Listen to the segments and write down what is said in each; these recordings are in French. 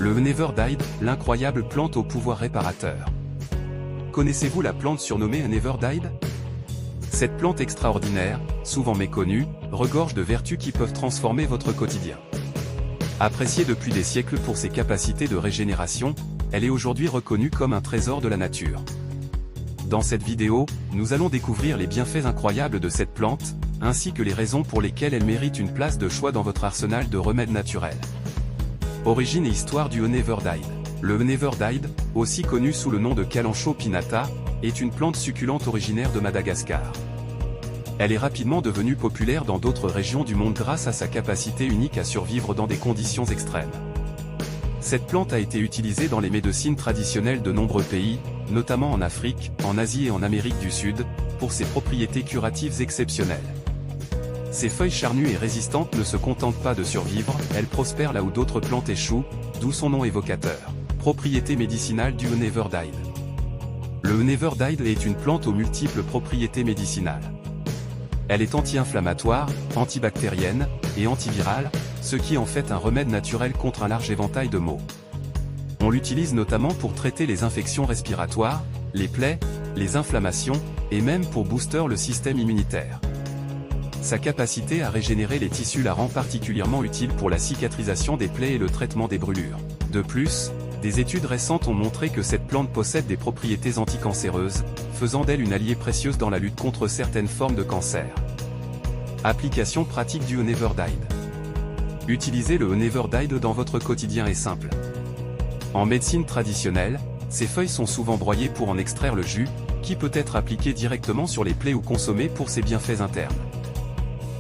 Le Neverdide, l'incroyable plante au pouvoir réparateur. Connaissez-vous la plante surnommée Neverdide? Cette plante extraordinaire, souvent méconnue, regorge de vertus qui peuvent transformer votre quotidien. Appréciée depuis des siècles pour ses capacités de régénération, elle est aujourd'hui reconnue comme un trésor de la nature. Dans cette vidéo, nous allons découvrir les bienfaits incroyables de cette plante, ainsi que les raisons pour lesquelles elle mérite une place de choix dans votre arsenal de remèdes naturels. Origine et histoire du Neverdide. Le Neverdide, aussi connu sous le nom de Kalanchoe pinnata, est une plante succulente originaire de Madagascar. Elle est rapidement devenue populaire dans d'autres régions du monde grâce à sa capacité unique à survivre dans des conditions extrêmes. Cette plante a été utilisée dans les médecines traditionnelles de nombreux pays, notamment en Afrique, en Asie et en Amérique du Sud, pour ses propriétés curatives exceptionnelles. Ses feuilles charnues et résistantes ne se contentent pas de survivre, elles prospèrent là où d'autres plantes échouent, d'où son nom évocateur. Propriétés médicinales du Neverdide. Le Neverdide est une plante aux multiples propriétés médicinales. Elle est anti-inflammatoire, antibactérienne et antivirale, ce qui en fait un remède naturel contre un large éventail de maux. On l'utilise notamment pour traiter les infections respiratoires, les plaies, les inflammations, et même pour booster le système immunitaire. Sa capacité à régénérer les tissus la rend particulièrement utile pour la cicatrisation des plaies et le traitement des brûlures. De plus, des études récentes ont montré que cette plante possède des propriétés anticancéreuses, faisant d'elle une alliée précieuse dans la lutte contre certaines formes de cancer. Application pratique du Neverdide. Utiliser le Neverdide dans votre quotidien est simple. En médecine traditionnelle, ces feuilles sont souvent broyées pour en extraire le jus, qui peut être appliqué directement sur les plaies ou consommé pour ses bienfaits internes.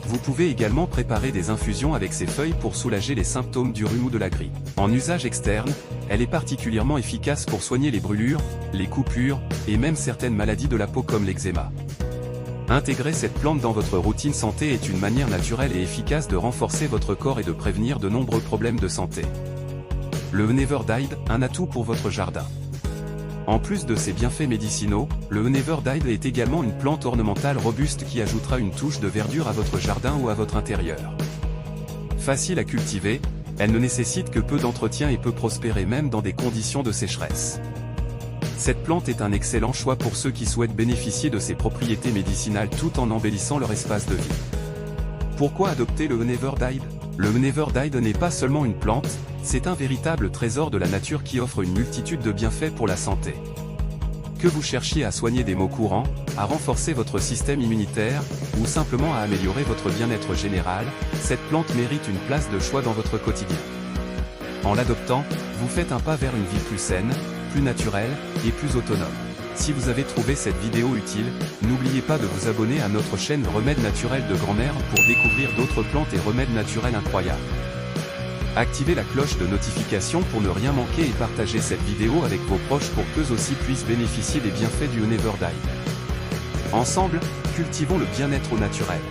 Vous pouvez également préparer des infusions avec ces feuilles pour soulager les symptômes du rhume ou de la grippe. En usage externe, elle est particulièrement efficace pour soigner les brûlures, les coupures, et même certaines maladies de la peau comme l'eczéma. Intégrer cette plante dans votre routine santé est une manière naturelle et efficace de renforcer votre corps et de prévenir de nombreux problèmes de santé. Le Neverdide, un atout pour votre jardin. En plus de ses bienfaits médicinaux, le Neverdide est également une plante ornementale robuste qui ajoutera une touche de verdure à votre jardin ou à votre intérieur. Facile à cultiver, elle ne nécessite que peu d'entretien et peut prospérer même dans des conditions de sécheresse. Cette plante est un excellent choix pour ceux qui souhaitent bénéficier de ses propriétés médicinales tout en embellissant leur espace de vie. Pourquoi adopter le Neverdide? Le Neverdide n'est pas seulement une plante, c'est un véritable trésor de la nature qui offre une multitude de bienfaits pour la santé. Que vous cherchiez à soigner des maux courants, à renforcer votre système immunitaire, ou simplement à améliorer votre bien-être général, cette plante mérite une place de choix dans votre quotidien. En l'adoptant, vous faites un pas vers une vie plus saine, plus naturelle, et plus autonome. Si vous avez trouvé cette vidéo utile, n'oubliez pas de vous abonner à notre chaîne Remèdes naturels de grand-mère pour découvrir d'autres plantes et remèdes naturels incroyables. Activez la cloche de notification pour ne rien manquer et partagez cette vidéo avec vos proches pour qu'eux aussi puissent bénéficier des bienfaits du Neverdide. Ensemble, cultivons le bien-être au naturel.